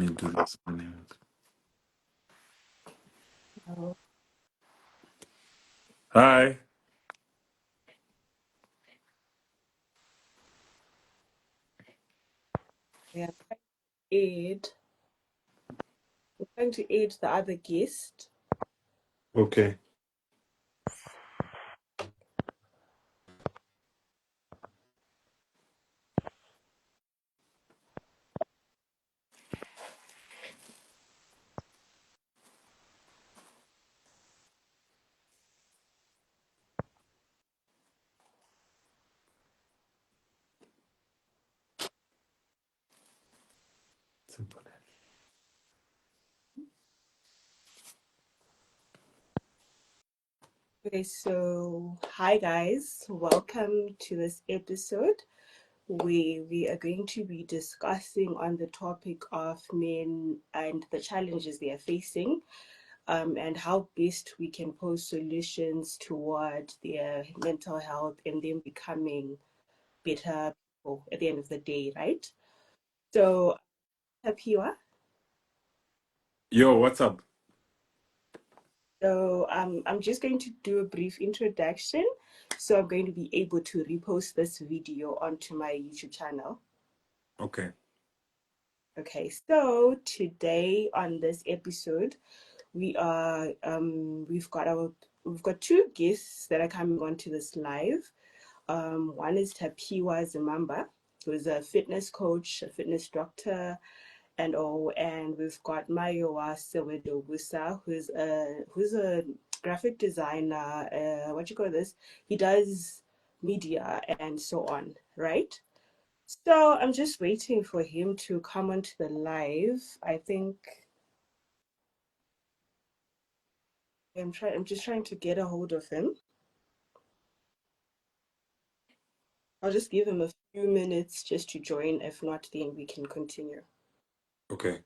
me do this. Oh, Hi. yeah, aid. We're trying to aid the other guest. Okay. Okay, so hi guys, welcome to this episode where we are going to be discussing on the topic of men and the challenges they are facing, and how best we can pose solutions toward their mental health and them becoming better people at the end of the day, right? So, Tapiwa. Yo, what's up? So I'm just going to do a brief introduction. So I'm going to be able to repost this video onto my YouTube channel. Okay. Okay, so today on this episode, we've got two guests that are coming onto this live. One is Tapiwa Zimhamba, who is a fitness coach, a fitness doctor, and we've got Tapiwa Sewedo Wusa, who's a graphic designer. What you call this? He does media and so on, right? So I'm just waiting for him to come onto the live. I think I'm just trying to get a hold of him. I'll just give him a few minutes just to join. If not, then we can continue. Okay.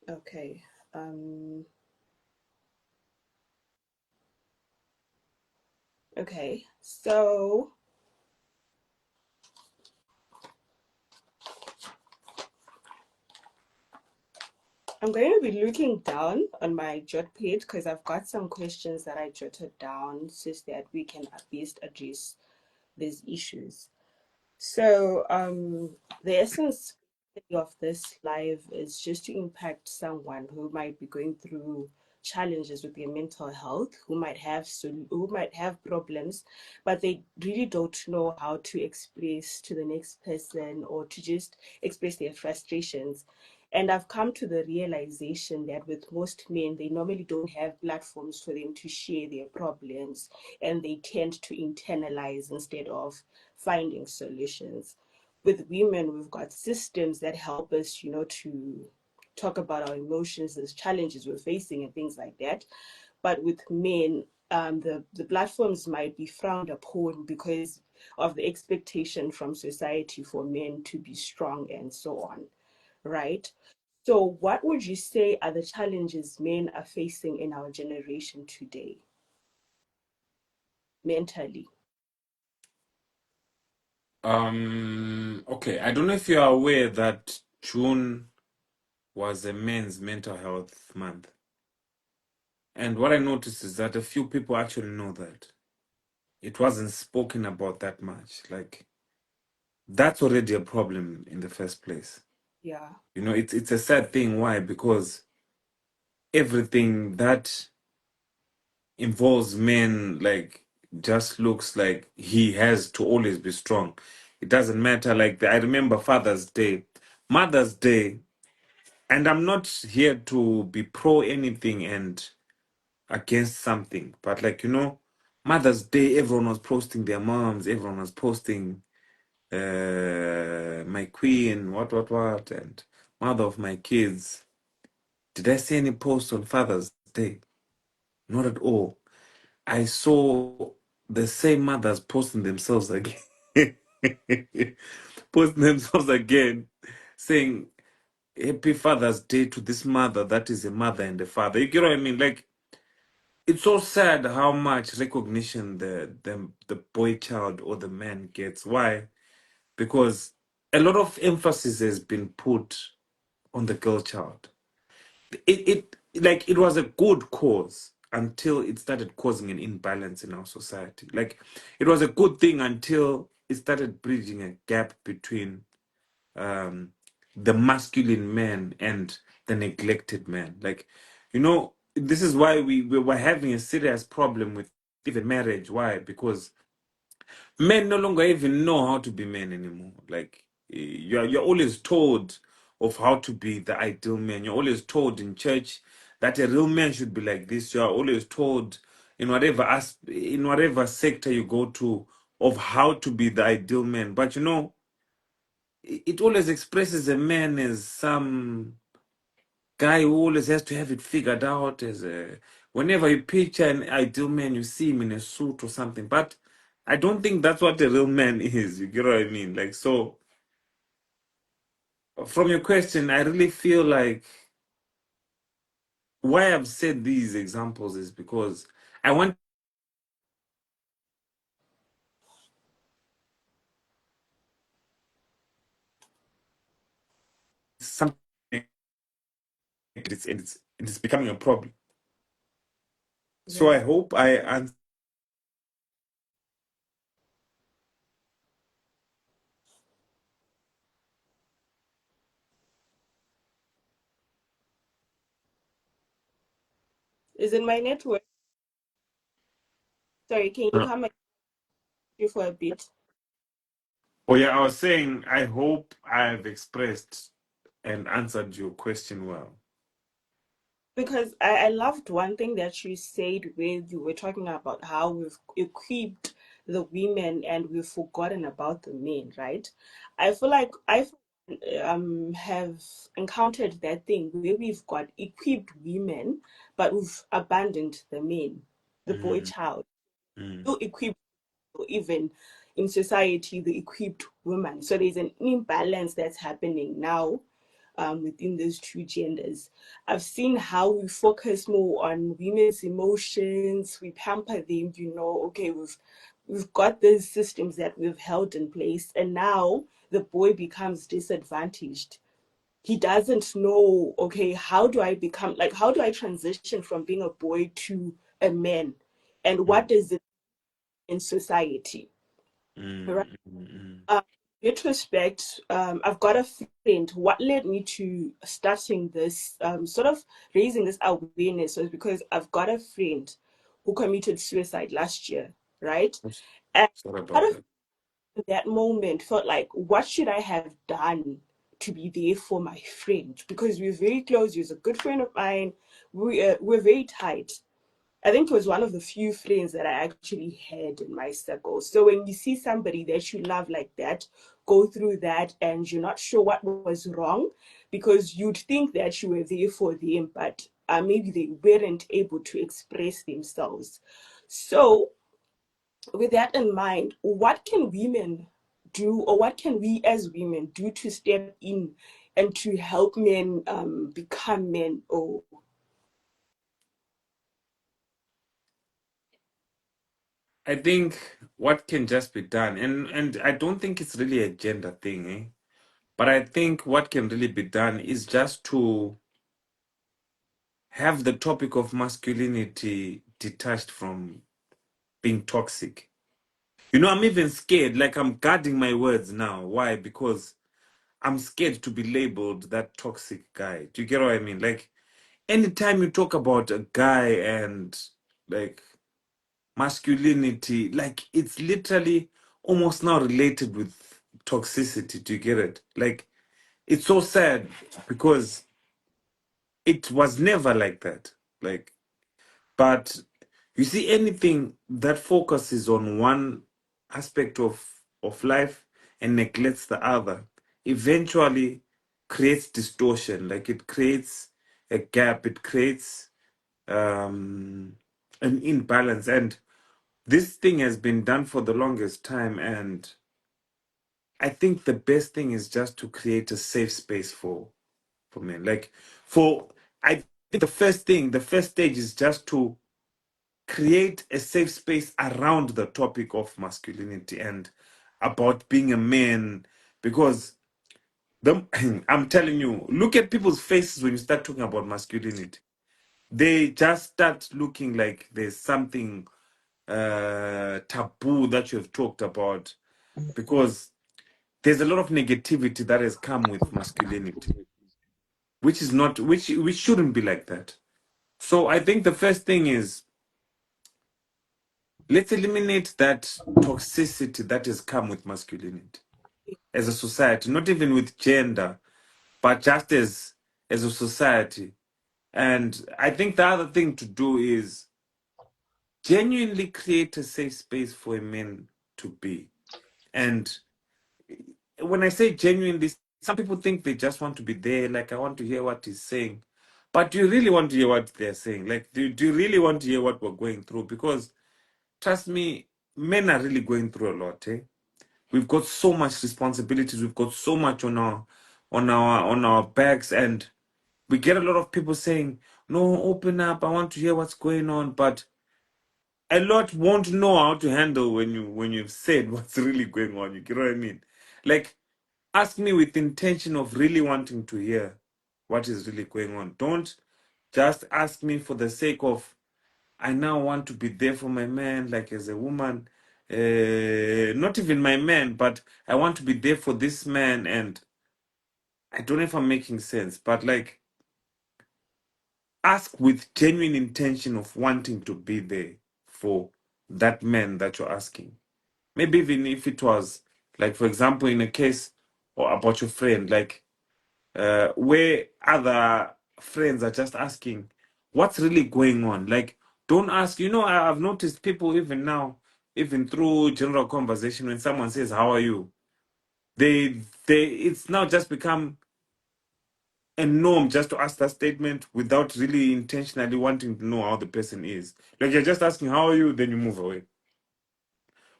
Okay. Okay. So I'm going to be looking down on my jot page because I've got some questions that I jotted down so that we can at least address these issues. So, the essence of this live is just to impact someone who might be going through challenges with their mental health, who might have problems, but they really don't know how to express to the next person or to just express their frustrations. And I've come to the realization that with most men, they normally don't have platforms for them to share their problems, and they tend to internalize instead of finding solutions. With women, we've got systems that help us, to talk about our emotions, the challenges we're facing, and things like that. But with men, the platforms might be frowned upon because of the expectation from society for men to be strong and so on, right? So, what would you say are the challenges men are facing in our generation today, mentally? Okay. I don't know if you are aware that June was a men's mental health month. And what I noticed is that a few people actually know that. It wasn't spoken about that much. Like that's already a problem in the first place. Yeah, It's a sad thing. Why? Because everything that involves men like just looks like he has to always be strong. It doesn't matter. Like I remember Father's Day, Mother's Day, and I'm not here to be pro anything and against something, but like Mother's Day, everyone was posting their moms, everyone was posting my queen, what, and mother of my kids. Did I see any posts on Father's Day? Not at all. I saw the same mothers posting themselves again. posting themselves again, saying Happy Father's Day to this mother that is a mother and a father. You get what I mean? Like, it's so sad how much recognition the boy child or the man gets. Why? Because a lot of emphasis has been put on the girl child. It like it was a good cause until it started causing an imbalance in our society. Like it was a good thing until it started bridging a gap between um the masculine man and the neglected man. Like, this is why we were having a serious problem with even marriage. Why? Because men no longer even know how to be men anymore. Like you're always told of how to be the ideal man. You're always told in church that a real man should be like this. You are always told in whatever sector you go to of how to be the ideal man. But it always expresses a man as some guy who always has to have it figured out. As a Whenever you picture an ideal man, you see him in a suit or something. But I don't think that's what a real man is. You get what I mean? Like, so from your question, I really feel like why I've said these examples is because I want something, it's becoming a problem. So Yeah. I hope I answer. Is it my network? Sorry, can you come back here for a bit? Oh yeah, I was saying I hope I've expressed and answered your question well. Because I loved one thing that you said where you were talking about how we've equipped the women and we've forgotten about the men, right? I feel like I have encountered that thing where we've got equipped women, but we've abandoned the men, the boy Mm, child. mm, Still equipped, even in society, the equipped woman. So there's an imbalance that's happening now within those two genders. I've seen how we focus more on women's emotions, we pamper them, okay, we've got those systems that we've held in place, and now the boy becomes disadvantaged. He doesn't know, okay, how do I transition from being a boy to a man? And what mm, does it in society? Right? mm, mm, Um, retrospect, I've got a friend. What led me to starting this, sort of raising this awareness, was because I've got a friend who committed suicide last year, right? mm. And Sorry part about of that. that moment felt like, what should I have done to be there for my friend? Because we're very close. He was a good friend of mine. We're very tight. I think it was one of the few friends that I actually had in my circle. So when you see somebody that you love like that go through that and you're not sure what was wrong, because you'd think that you were there for them, but maybe they weren't able to express themselves. So, with that in mind, what can women do, or what can we as women do to step in and to help men become men? Or I think what can just be done, and I don't think it's really a gender thing, eh? But I think what can really be done is just to have the topic of masculinity detached from being toxic. I'm even scared, like I'm guarding my words now. Why? Because I'm scared to be labeled that toxic guy. Do you get what I mean? Like, anytime you talk about a guy and like masculinity, like it's literally almost now related with toxicity. Do you get it? Like, it's so sad because it was never like that. Like, but you see, anything that focuses on one aspect of life and neglects the other eventually creates distortion. Like, it creates a gap, it creates an imbalance. And this thing has been done for the longest time. And I think the best thing is just to create a safe space for men. Like for I think the first stage is just to create a safe space around the topic of masculinity and about being a man, because the I'm telling you, look at people's faces when you start talking about masculinity. They just start looking like there's something taboo that you have talked about, because there's a lot of negativity that has come with masculinity, which is not which shouldn't be like that. So I think the first thing is, let's eliminate that toxicity that has come with masculinity as a society, not even with gender, but just as a society. And I think the other thing to do is genuinely create a safe space for a man to be. And when I say genuinely, some people think they just want to be there, like I want to hear what he's saying. But do you really want to hear what they're saying? Like, do you really want to hear what we're going through? Because trust me, men are really going through a lot, eh? We've got so much responsibilities, we've got so much on our backs, and we get a lot of people saying, no, open up, I want to hear what's going on, but a lot won't know how to handle when you've said what's really going on. You get what I mean? Like, ask me with intention of really wanting to hear what is really going on. Don't just ask me for the sake of, I now want to be there for my man, like as a woman, not even my man, but I want to be there for this man. And I don't know if I'm making sense, but like, ask with genuine intention of wanting to be there for that man that you're asking. Maybe even if it was, like, for example, in a case or about your friend, like, where other friends are just asking, what's really going on? Like, don't ask, I've noticed people even now, even through general conversation, when someone says, how are you? It's now just become a norm just to ask that statement without really intentionally wanting to know how the person is. Like, you're just asking, how are you? Then you move away.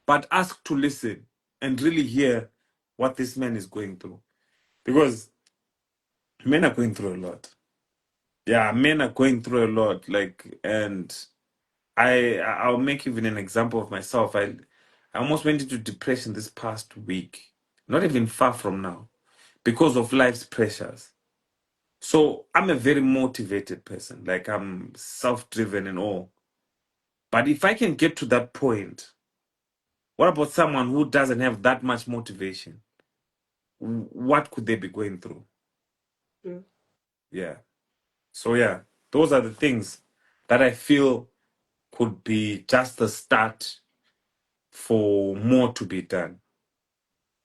But ask to listen and really hear what this man is going through. Because men are going through a lot. Yeah, men are going through a lot. Like, and I'll make even an example of myself. I almost went into depression this past week, not even far from now, because of life's pressures. So I'm a very motivated person. Like, I'm self-driven and all. But if I can get to that point, what about someone who doesn't have that much motivation? What could they be going through? Mm. Yeah. So yeah, those are the things that I feel could be just the start for more to be done.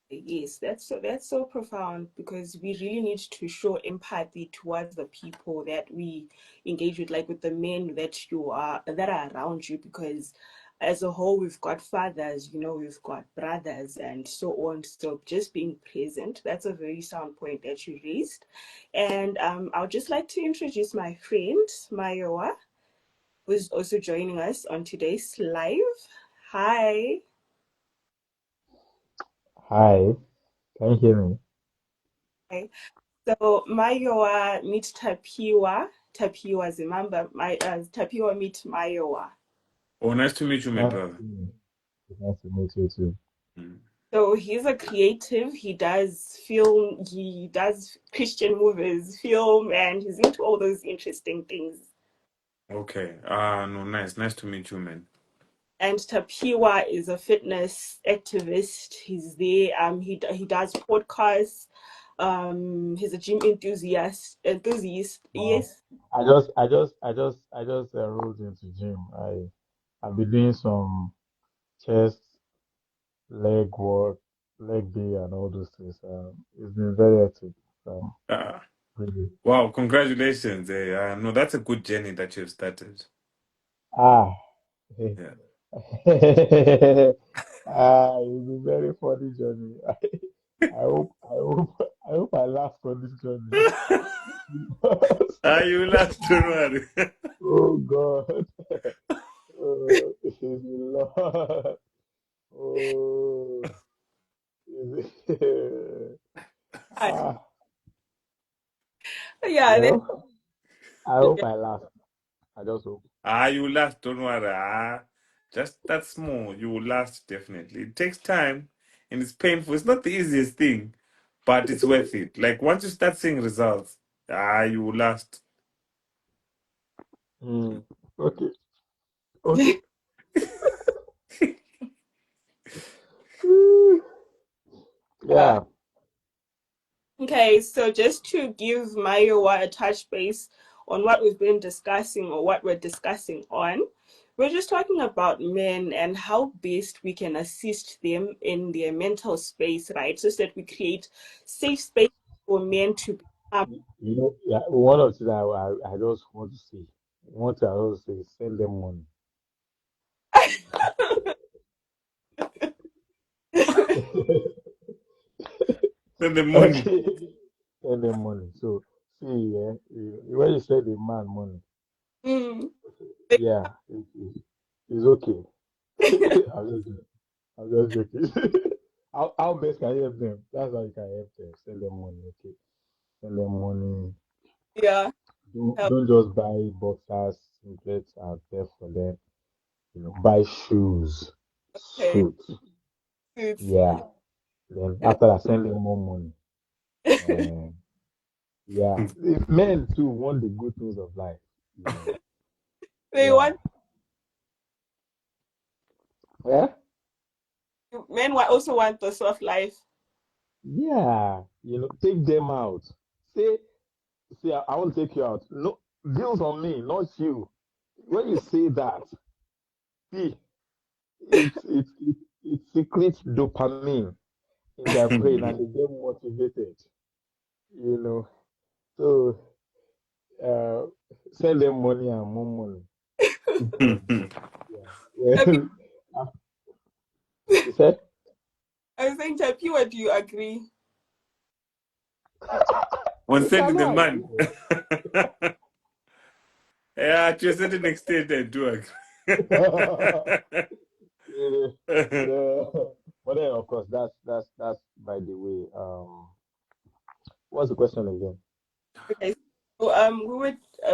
Yes, that's so profound, because we really need to show empathy towards the people that we engage with, like with the men that are around you, because as a whole we've got fathers, we've got brothers and so on. So just being present, that's a very sound point that you raised. And I would just like to introduce my friend Mayowa, who's also joining us on today's live. Hi. Hi, can you hear me? Hi. So Mayowa meet Tapiwa Zimhamba, Tapiwa meet Mayowa. Oh, nice to meet you, my Nice brother. to meet you. Nice to meet you too. Mm. So he's a creative. He does film. He does Christian movies, film, and he's into all those interesting things. Okay. No, nice. Nice to meet you, man. And Tapiwa is a fitness activist. He's there. He does podcasts. He's a gym enthusiast. Enthusiast. Wow. Yes. I just enrolled into gym. I've been doing some chest, leg work, leg day, and all those things. It's been very hectic. Um, Uh, really. wow, congratulations. No, that's a good journey that you've started. Ah, Yeah. it's a very funny journey. I hope I laugh on this journey. You laughed, don't worry. Oh God. Oh, it is the Lord. Oh, I- Ah, yeah, well, I hope I laugh. I just hope. You will last, don't worry. Just that small, you will last definitely. It takes time and it's painful. It's not the easiest thing, but it's worth it. Like once you start seeing results, you will last. Mm. Okay. Okay. uh, Yeah. okay, so just to give Mayowa a touch base on what we've been discussing or what we're discussing on, we're just talking about men and how best we can assist them in their mental space, right? So that we create safe space for men to become. Yeah, one of the things I just want to say, what I also say, send them money. Then the money. Okay, send them money. So, see, yeah, when you send a man money, Mm. yeah, it's okay. I'm just, I'm just joking. How best can you help them? That's how you can help them. Send them money, okay? Send them money. Yeah. Don't just buy boxers, singlets, and stuff for them. Buy shoes, Okay. suit. Suits. Yeah. Then after that, send them more money. And yeah, if men too want the good things of life. You know. They Yeah. want Yeah. men also want the soft life. Yeah. Take them out. Say, I want to take you out. No, bills on me, not you. When you say that, see, it secretes dopamine in their brain and they get motivated. You know. So uh, send them money and more money. Then yeah. Tapi- Well, you said I was saying, Tapiwa, do you agree? On you sending the cannot money. agree. Yeah, to a certain extent, I do agree. Yeah, yeah. But then, of course, that's by the way. What's the question again? Okay. So,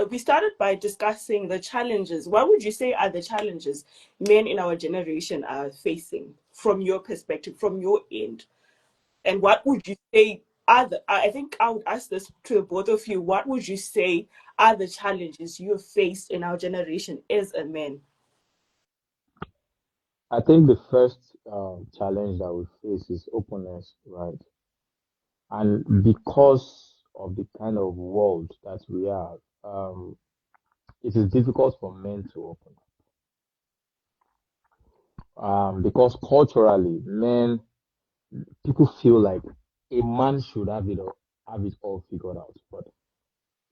we started by discussing the challenges. What would you say are the challenges men in our generation are facing from your perspective, from your end? And what would you say are the, I think I would ask this to the both of you. What would you say are the challenges you have faced in our generation as a man? I think the first challenge that we face is openness, right? And because of the kind of world that we are, it is difficult for men to open. Because culturally, people feel like a man should have it all figured out. But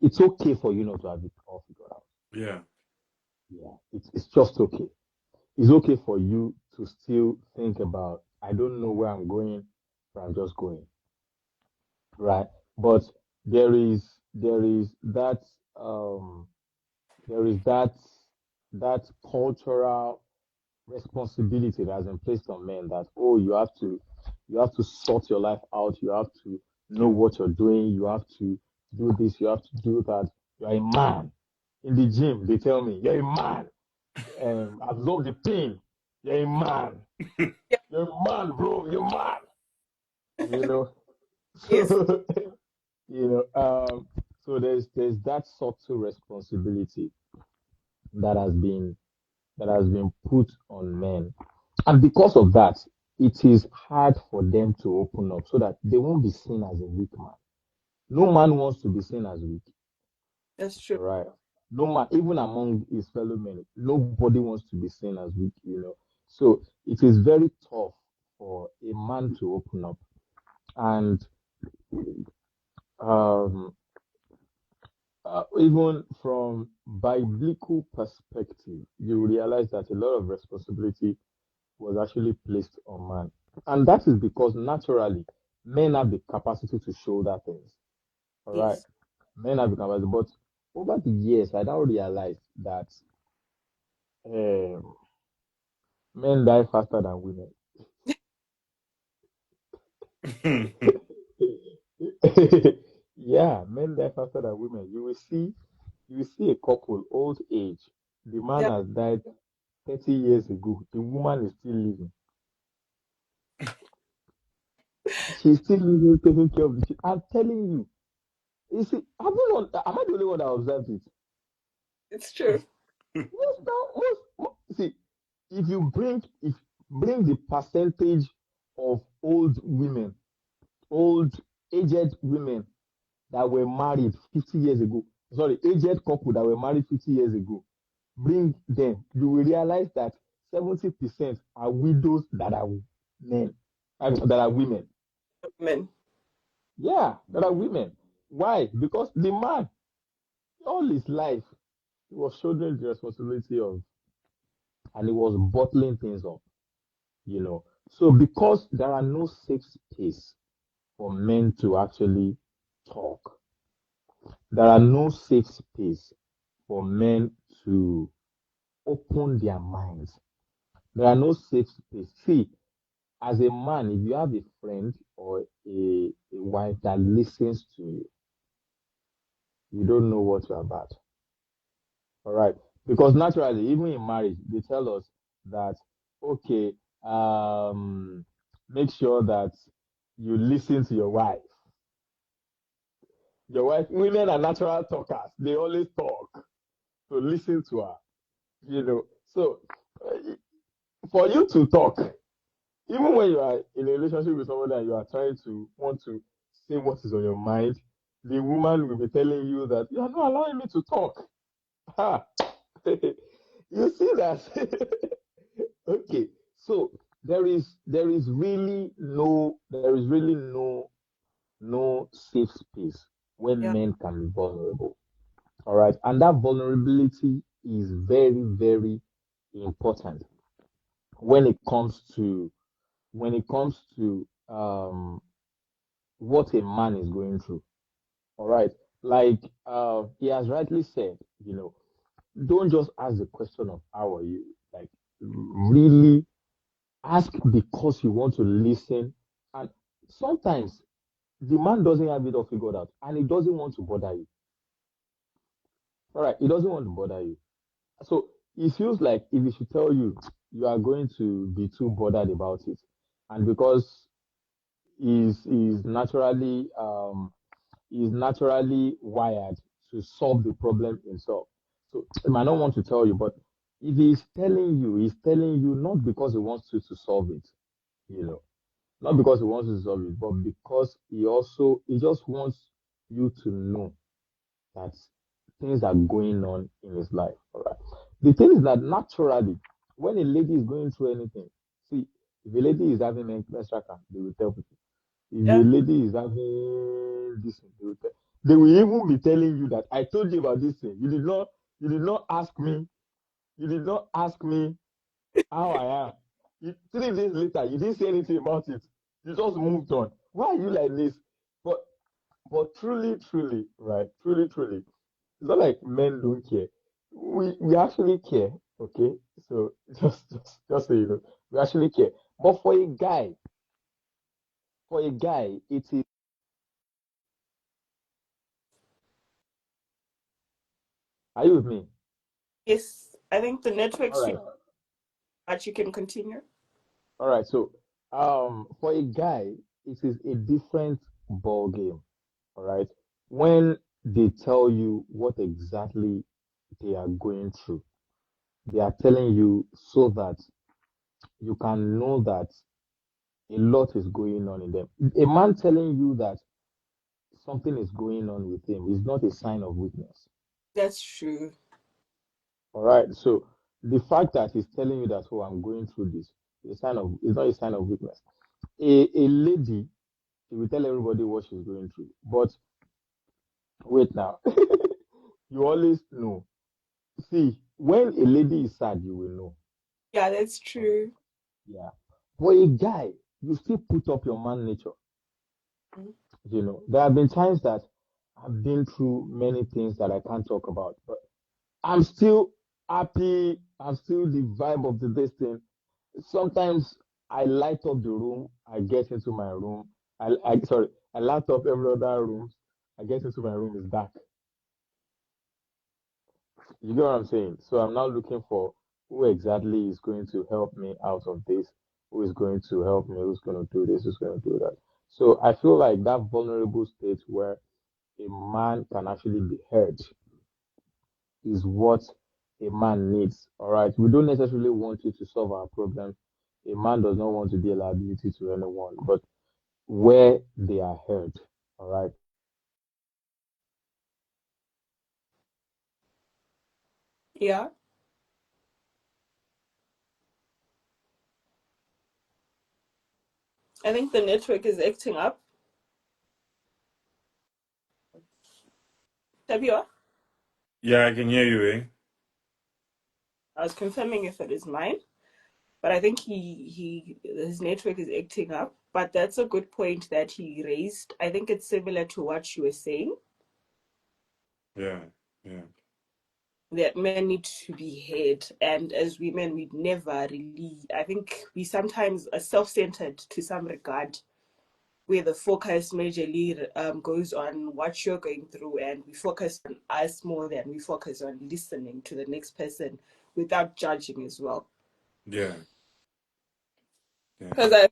it's okay for you not to have it all figured out. Yeah. Yeah, it's just okay. It's okay for you to still think about, I don't know where I'm going, but I'm just going, right? But there is um there is that cultural responsibility that has been placed on men that, oh, you have to sort your life out, you have to know what you're doing, you have to do this, you have to do that. You're a man. In the gym, they tell me, you're a man. Absorb the pain. You're a man. You're a man, bro. You're a man. You know. Yes. So, you know. So there's that subtle responsibility that has been put on men, and because of that, it is hard for them to open up so that they won't be seen as a weak man. No man wants to be seen as weak. That's true. All right. No man, even among his fellow men, nobody wants to be seen as weak. So it is very tough for a man to open up. And um, even from biblical perspective, you realize that a lot of responsibility was actually placed on man. And that is because naturally, men have the capacity to shoulder things. All right. Yes. Men have the capacity. But over the years, I now realize that um, men die faster than women. Yeah, men die faster than women. You will see a couple, old age. The man Yeah. has died 30 years ago. The woman is still living. She's still living, taking care of the children. I'm telling you. You see, have you not, am I the only one that observed it? It's true. Yes, now, see, if bring the percentage of old aged women that were married 50 years ago, sorry, aged couple that were married 50 years ago, bring them, you will realize that 70% are widows that are men, that are women. Men. Yeah, that are women. Why? Because the man, all his life, he was shouldering the responsibility of, and he was bottling things up. So because there are no safe space for men to actually talk, there are no safe space for men to open their minds. There are no safe space. See, as a man, if you have a friend or a wife that listens to you, you don't know what you're about. All right. Because naturally, even in marriage, they tell us that, okay, make sure that you listen to your wife. Your wife, women are natural talkers. They always talk. So listen to her. So uh, for you to talk, even when you are in a relationship with someone that you are trying to want to say what is on your mind, the woman will be telling you that you are not allowing me to talk. Ha! You see that? Okay, so there is really no safe space when Yeah. men can be vulnerable. All right, and that vulnerability is very, very important when it comes to what a man is going through. All right, like he has rightly said, don't just ask the question of how are you, like really ask because you want to listen. And sometimes the man doesn't have it all figured out and he doesn't want to bother you. All right, he doesn't want to bother you. So it feels like if he should tell you, you are going to be too bothered about it. And because he's naturally wired to solve the problem himself. So he might not want to tell you, but if he's telling you not because he wants you to solve it, you know. Not because he wants to solve it, but because he just wants you to know that things are going on in his life. All right. The thing is that naturally, when a lady is going through anything, see, if a lady is having menstrual cramp, they will tell people. If a Yeah. lady is having this, they will even be telling you that I told you about this thing. You did not ask me. You did not ask me how I am. 3 days later, you didn't say anything about it. You just moved on. Why are you like this? But but truly, truly, right? Truly, truly, it's not like men don't care. We actually care. Okay, so just so you know, we actually care. But for a guy, it is. Are you with me? Yes. I think the All network's right. feedback, but you can continue. All right. So, for a guy, it is a different ball game. All right. When they tell you what exactly they are going through, they are telling you so that you can know that a lot is going on in them. A man telling you that something is going on with him is not a sign of weakness. That's true. All right. So the fact that he's telling you that, oh, I'm going through this, is not a sign of weakness. A lady, she will tell everybody what she's going through. But wait now, you always know. See, when a lady is sad, you will know. Yeah, that's All right. true. Yeah. For a guy, you still put up your man nature. Mm. There have been times that I've been through many things that I can't talk about, but I'm still happy. I'm still the vibe of this thing. Sometimes I light up the room. I get into my room. I sorry, I light up every other room. I get into my room, it's dark. You get what I'm saying? So I'm now looking for who exactly is going to help me out of this, who is going to help me, who's going to do this, who's going to do that. So I feel like that vulnerable state where a man can actually be heard is what a man needs. All right. We don't necessarily want you to solve our problems. A man does not want to be a liability to anyone, but where they are heard. All right. Yeah, I think the network is acting up. Tapiwa, Yeah, I can hear you, eh? I was confirming if it is mine, but I think his network is acting up. But that's a good point that he raised. I think it's similar to what you were saying, Yeah, yeah, that men need to be heard, and as women, we never really. I think we sometimes are self-centered to some regard, where the focus majorly goes on what you're going through, and we focus on us more than we focus on listening to the next person without judging as well. yeah, yeah, Because a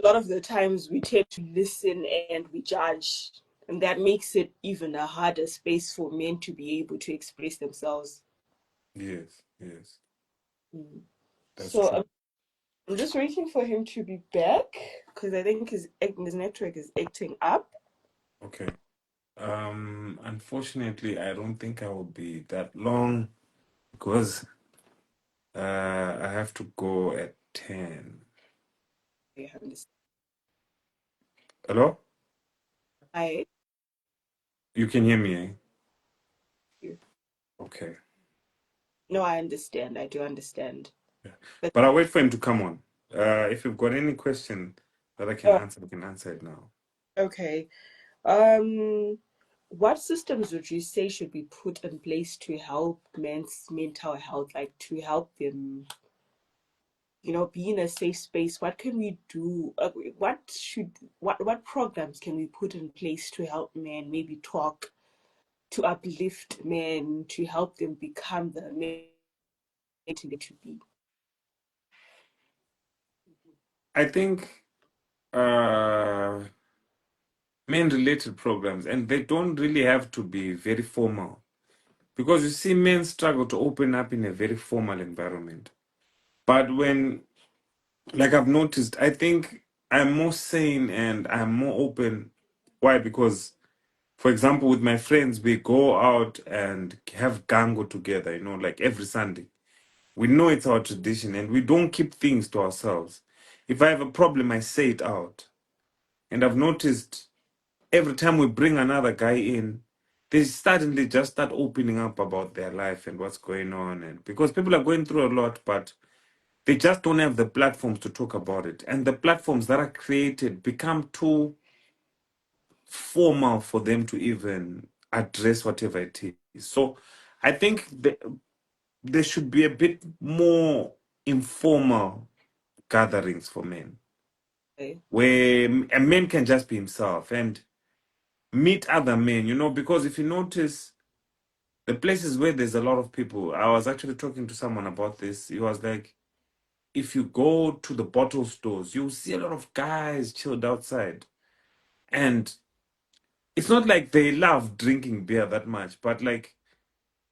lot of the times we tend to listen and we judge, and that makes it even a harder space for men to be able to express themselves. yes, yes. Mm. That's So true. I'm just waiting for him to be back because I think his network is acting up. Okay. Unfortunately, I don't think I will be that long because I have to go at 10. I understand. Hello? I You can hear me, eh? Okay. no, I understand. I do understand. Yeah. But But I'll wait for him to come on. If you've got any question that I can oh, answer, we can answer it now. okay. Um, what systems would you say should be put in place to help men's mental health, like to help them, be in a safe space? What can we do? What programs can we put in place to help men maybe talk, to uplift men, to help them become the men to be? I think uh, men-related programs, and they don't really have to be very formal because you see, men struggle to open up in a very formal environment. But when, like I've noticed, I think I'm more sane and I'm more open. Why? Because, for example, with my friends, we go out and have gango together, like every Sunday. We know it's our tradition and we don't keep things to ourselves. If I have a problem, I say it out. And I've noticed every time we bring another guy in, they suddenly just start opening up about their life and what's going on. And because people are going through a lot, but they just don't have the platforms to talk about it. And the platforms that are created become too formal for them to even address whatever it is. So I think there should be a bit more informal gatherings for men Okay. where a man can just be himself and meet other men, because if you notice the places where there's a lot of people, I was actually talking to someone about this. He was like, if you go to the bottle stores, you'll see a lot of guys chilled outside. And it's not like they love drinking beer that much, but like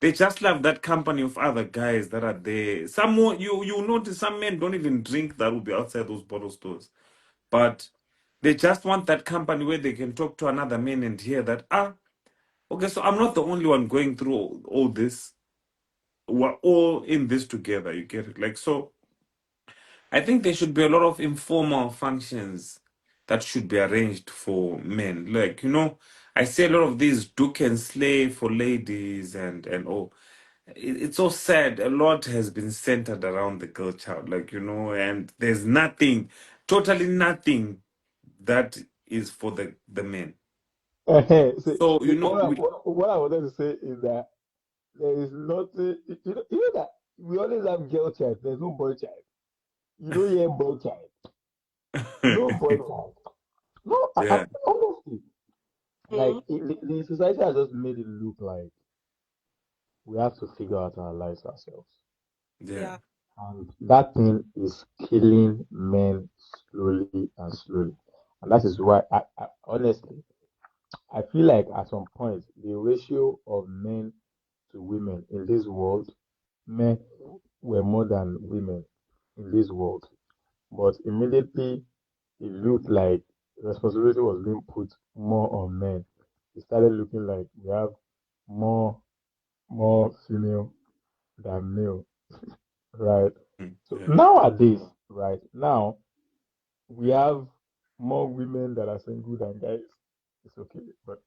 they just love that company of other guys that are there. Some more, you notice some men don't even drink that will be outside those bottle stores. But they just want that company where they can talk to another man and hear that, okay, so I'm not the only one going through all this. We're all in this together. You get it? Like, so I think there should be a lot of informal functions that should be arranged for men. Like, I see a lot of these Duke and Slay for ladies and all. It's so sad. A lot has been centered around the girl child, like, and there's nothing, totally nothing that is for the men. So, So, what I wanted to say is that there is nothing, that we always have girl child, there's no boy child. You don't hear boy child, no boy child. No, Yeah, honestly, like Mm, the society has just made it look like we have to figure out our lives ourselves. yeah. yeah. And that thing is killing men slowly and slowly. And that is why, I honestly, I feel like at some point, the ratio of men to women in this world, men were more than women in this world. But immediately it looked like responsibility was being put more on men. It started looking like we have more female than male, right? So Yeah. nowadays, right now, we have more women that are single than guys. It's okay, but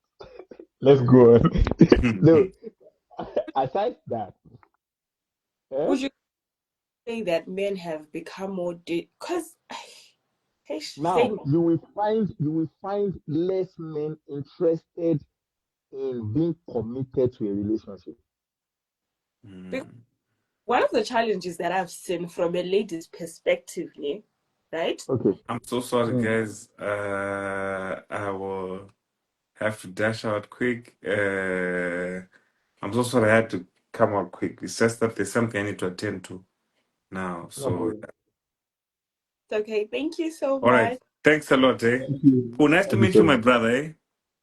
let's go on. No, aside that, eh? Would you say that men have become more because hey, Now same you will find less men interested in being committed to a relationship. because Mm. one of the challenges that I've seen from a lady's perspective, ne, right? Okay. I'm so sorry, Mm. guys. I will have to dash out quick. I'm so sorry I had to come out quick. It's just that there's something I need to attend to now. No So, problem. It's okay. Thank you so all right. much. Thanks a lot, eh? Thank you. Cool. Nice to Thank you meet so you, my much. brother, eh?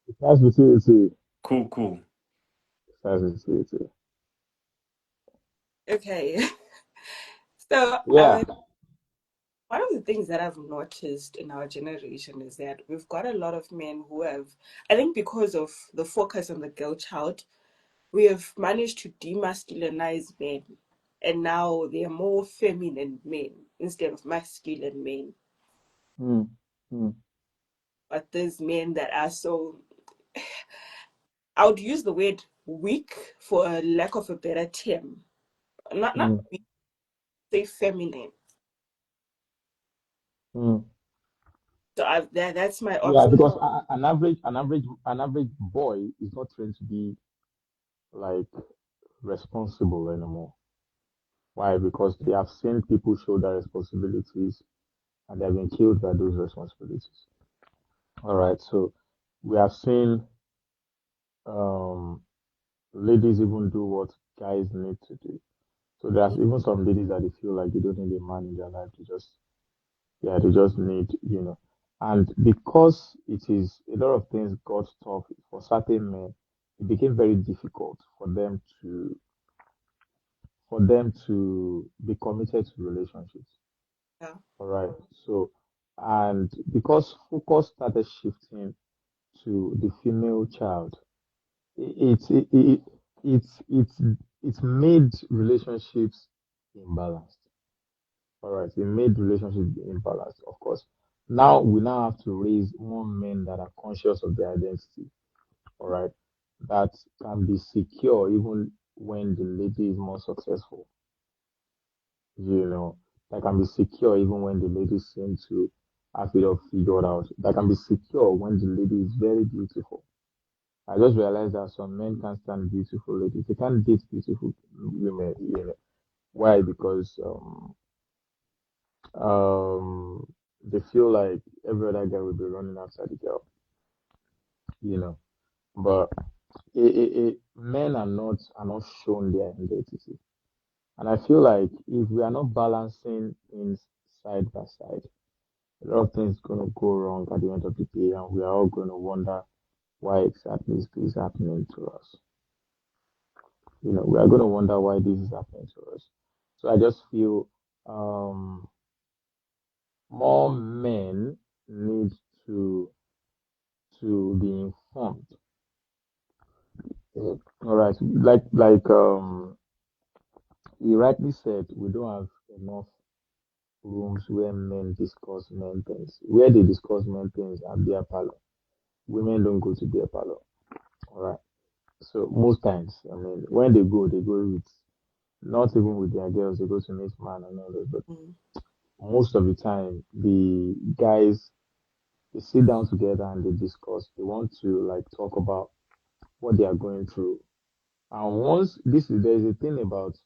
It's nice to see you too. Cool, cool. It's nice to see you too. Okay. So Yeah. one of the things that I've noticed in our generation is that we've got a lot of men who have, I think because of the focus on the girl child, we have managed to demasculinize men. And now they are more feminine men instead of masculine men. Mm. Mm. But there's men that are so, I would use the word weak for a lack of a better term. Not Mm. weak, say feminine. Mm. So that's my Yeah, observation. because an average boy is not trained to be like responsible anymore. Why? Because they have seen people shoulder responsibilities and they have been killed by those responsibilities. All right, so we have seen um, ladies even do what guys need to do. So there's even some ladies that they feel like they don't need a man in their life. They just need, And because it is a lot of things got tough for certain men, it became very difficult for them to be committed to relationships. Yeah, All right. So, and because focus started shifting to the female child, it made relationships imbalanced. All right, it made relationships imbalanced. Of course, now we now have to raise more men that are conscious of their identity. All right, that can be secure even when the lady is more successful. You know, that can be secure even when the lady seems to have it all figured out. That can be secure when the lady is very beautiful. I just realized that some men can't stand beautiful ladies. They can't date beautiful women. Why? Because they feel like every other guy will be running after the girl. You know, but men are not shown their identity, and I feel like if we are not balancing in side by side, a lot of things gonna go wrong at the end of the day, and we are all gonna wonder why exactly is this happening to us. We are gonna wonder why this is happening to us. So I just feel um, more men need to be informed. All right, you rightly said, we don't have enough rooms where men discuss men things. Where they discuss men things are beer parlor. Women don't go to beer parlor. All right. So most times, I mean, when they go with not even with their girls, they go to meet man and all that. But mm, most of the time, the guys they sit down together and they discuss. They want to like talk about what they are going through. And once there's a thing about